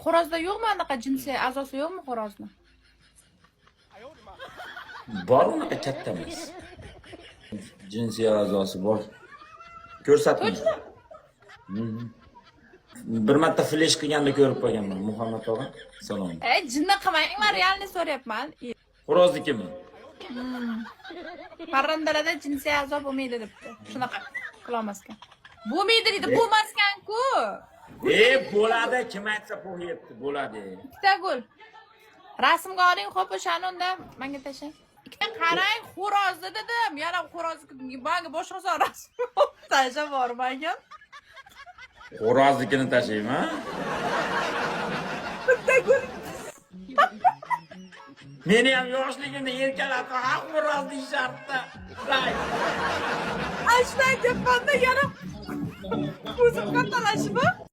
Xo'rozda yo'qmi anaqa jinsiy a'zosi yo'qmi xo'rozni? Bor unaqa katta emas. Jinsiy a'zosi bor. Ko'rsatma. Точно? Bir marta flash qilganda ko'rib qolganman Muhammad tog'a. Salom. Jinni qilmang, men realni so'rayapman. Xo'roznikimi? Parrandalarda jinsiy a'zo bo'lmaydi debdi. Shunaqa qilolmaskan. Bo'lmaydi deydi, bo'lmaskan-ku. Bo'ladi, kim aytsa qo'yibdi, bo'ladi. Ikkita gul. Rasmga oling, xo'p, o'shani unda menga tashlang. Ikkita qarang, xo'rozni dedim. Yana xo'rozni menga boshqa rasm tashlab bormagan. Xo'roznikini tashlayman. Bitta gul. Meni ham yoshligimda erkalatib, ha xo'roz deyishardi. Ashna gapanda yana o'zim kattalashibmi?